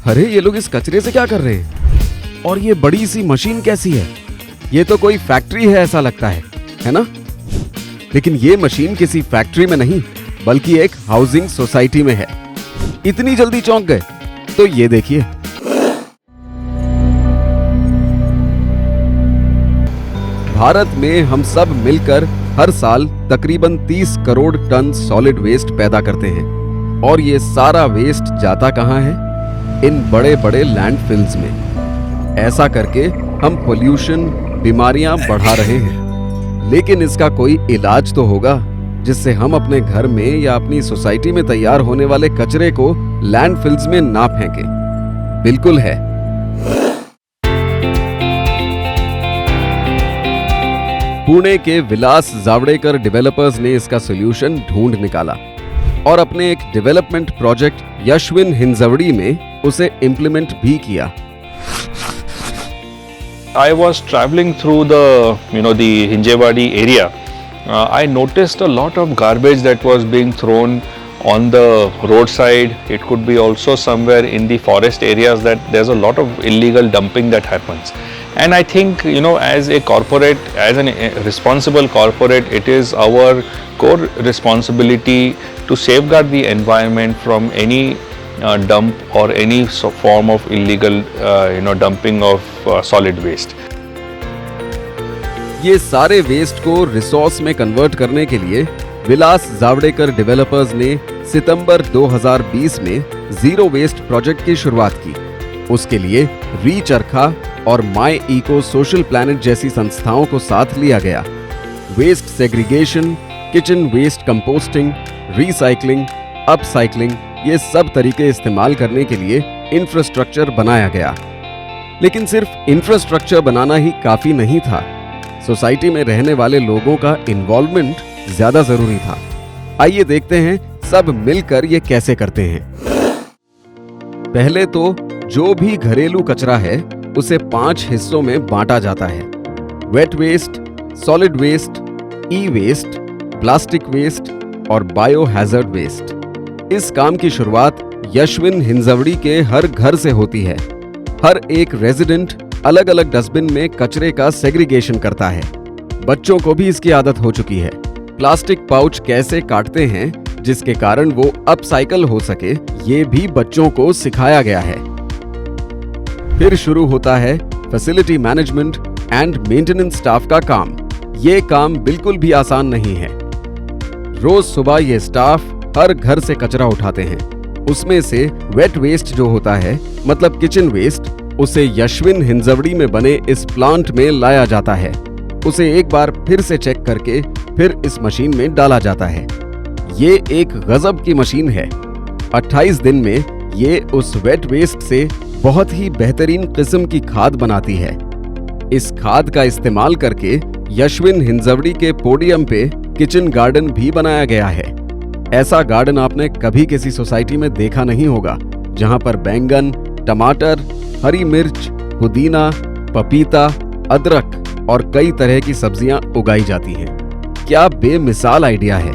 अरे ये लोग इस कचरे से क्या कर रहे हैं? और ये बड़ी सी मशीन कैसी है? ये तो कोई फैक्ट्री है ऐसा लगता है ना? लेकिन ये मशीन किसी फैक्ट्री में नहीं बल्कि एक हाउसिंग सोसाइटी में है। इतनी जल्दी चौंक गए? तो ये देखिए, भारत में हम सब मिलकर हर साल तकरीबन 30 करोड़ टन सॉलिड वेस्ट पैदा करते हैं। और ये सारा वेस्ट जाता कहाँ है? इन बड़े बड़े लैंडफिल्स में। ऐसा करके हम पोल्यूशन, बीमारियां बढ़ा रहे हैं। लेकिन इसका कोई इलाज तो होगा जिससे हम अपने घर में या अपनी सोसाइटी में तैयार होने वाले कचरे को लैंडफिल्स में ना फेंकें। बिल्कुल है। पुणे के विलास जावड़ेकर डेवलपर्स ने इसका सॉल्यूशन ढूंढ निकाला और अपने एक डेवलपमेंट प्रोजेक्ट यशविन हिंजवड़ी में उसे इम्प्लीमेंट भी किया। I was traveling through the Hinjewadi area. I noticed a lot of garbage that was being thrown on the roadside. It could be also somewhere in the forest areas that there's a lot of illegal dumping that happens. And I think, as a corporate, as a responsible corporate, it is our core responsibility to safeguard the environment from any dump or any form of illegal, dumping of solid waste. ये सारे waste को resource में convert करने के लिए विलास Javadekar developers ने सितंबर 2020 में zero waste project की शुरुआत की। उसके लिए रीचरखा और माई इको सोशल प्लैनेट जैसी संस्थाओं को साथ लिया गया। Waste segregation, kitchen waste composting, recycling, upcycling, ये सब तरीके इस्तेमाल करने के लिए इंफ्रास्ट्रक्चर बनाया गया। लेकिन सिर्फ इंफ्रास्ट्रक्चर बनाना ही काफी नहीं था। सोसाइटी में रहने वाले लोगों का इन्वॉल्वमेंट ज्यादा जरूरी था। आइए देखते हैं सब मिलकर ये कैसे करते हैं। पहले तो जो भी घरेलू कचरा है उसे 5 हिस्सों में बांटा जाता है। वेट वेस्ट, सॉलिड वेस्ट, ई वेस्ट, प्लास्टिक वेस्ट और बायो हैजर्ड वेस्ट। इस काम की शुरुआत यशविन हिंजवड़ी के हर घर से होती है। हर एक रेजिडेंट अलग अलग डस्टबिन में कचरे का सेग्रीगेशन करता है। बच्चों को भी इसकी आदत हो चुकी है। प्लास्टिक पाउच कैसे काटते हैं जिसके कारण वो अपसाइकल हो सके, ये भी बच्चों को सिखाया गया है। फिर शुरू होता है facility management and maintenance staff का काम। ये काम बिल्कुल भी आसान नहीं है। रोज सुबह ये स्टाफ हर घर से कचरा उठाते हैं। उसमें से वेट वेस्ट जो होता है, मतलब किचन वेस्ट, उसे यशविन हिंजवड़ी में बने इस प्लांट में लाया जाता है। उसे एक बार फिर से चेक करके फिर इस मशीन में डाला जाता है। ये एक गजब की मशीन है। 28 दिन में ये उस वेट वेस्ट से बहुत ही बेहतरीन किस्म की खाद बनाती है। इस खाद का इस्तेमाल करके यशविन हिंजवड़ी के पोडियम पे किचन गार्डन भी बनाया गया है। ऐसा गार्डन आपने कभी किसी सोसाइटी में देखा नहीं होगा, जहां पर बैंगन, टमाटर, हरी मिर्च, पुदीना, पपीता, अदरक और कई तरह की सब्जियां उगाई जाती हैं। क्या बेमिसाल आइडिया है।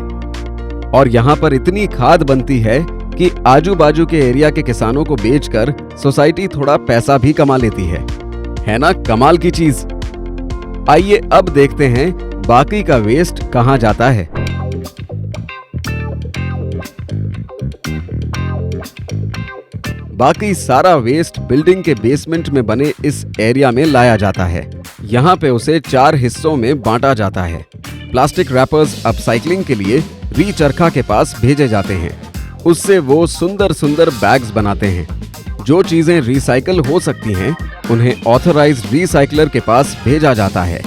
और यहाँ पर इतनी खाद बनती है कि आजू बाजू के एरिया के किसानों को बेचकर सोसाइटी थोड़ा पैसा भी कमा लेती है ना? कमाल की चीज। आइए अब देखते हैं बाकी का वेस्ट कहाँ जाता है। बाकी सारा वेस्ट बिल्डिंग के बेसमेंट में बने इस एरिया में लाया जाता है। यहाँ पे उसे 4 हिस्सों में बांटा जाता है। प्लास्टिक रैपर्स अपसाइक्लिंग के लिए रीचरखा के पास भेजे जाते हैं। उससे वो सुंदर सुंदर बैग्स बनाते हैं। जो चीजें रिसाइकल हो सकती हैं उन्हें ऑथराइज्ड रिसाइकलर के पास भेजा जाता है।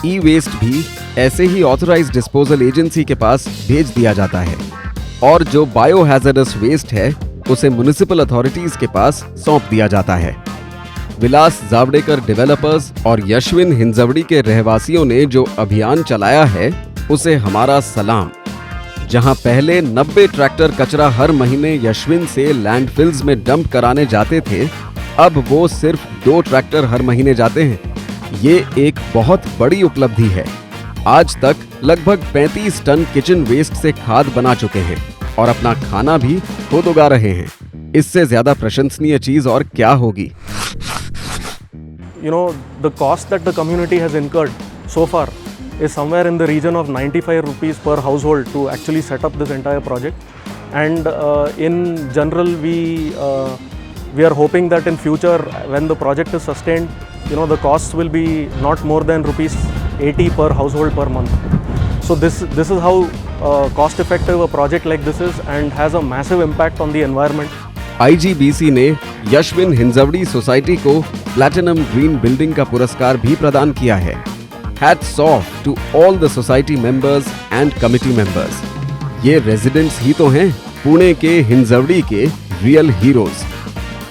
ई वेस्ट भी ऐसे ही ऑथराइज्ड डिस्पोजल एजेंसी के पास भेज दिया जाता है। और जो बायो हैजर्डस वेस्ट है उसे म्युनिसिपल अथॉरिटीज के पास सौंप दिया जाता है। विलास जावड़ेकर डेवलपर्स और यशविन हिंजवड़ी के रहवासियों ने जो अभियान चलाया है उसे हमारा सलाम। जहां पहले 90 ट्रैक्टर कचरा हर महीने यशविन से लैंडफिल्स में डंप कराने जाते थे, अब वो सिर्फ 2 ट्रैक्टर हर महीने जाते हैं। ये एक बहुत बड़ी उपलब्धि है। आज तक लगभग 35 टन किचन वेस्ट से खाद बना चुके हैं और अपना खाना भी खुद उगा रहे हैं। इससे ज्यादा प्रशंसनीय चीज और क्या होगी? You know, the cost that the community has incurred so far is somewhere in the region of 95 rupees per household to actually set up this entire project. And in general, we are hoping that in future, when the project is sustained, you know, the costs will be not more than rupees 80 per household per month. So this is how cost effective a project like this is, and has a massive impact on the environment. IGBC ने Yashwin Hinjewadi society को platinum green building का पुरस्कार भी प्रदान किया है। Hats off to all the society members and committee members. ये residents ही तो हैं पुणे के हिंजवड़ी के रियल हीरोज।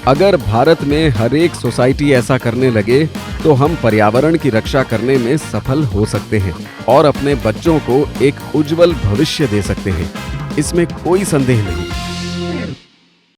अगर भारत में हर एक सोसाइटी ऐसा करने लगे तो हम पर्यावरण की रक्षा करने में सफल हो सकते हैं और अपने बच्चों को एक उज्जवल भविष्य दे सकते हैं, इसमें कोई संदेह नहीं।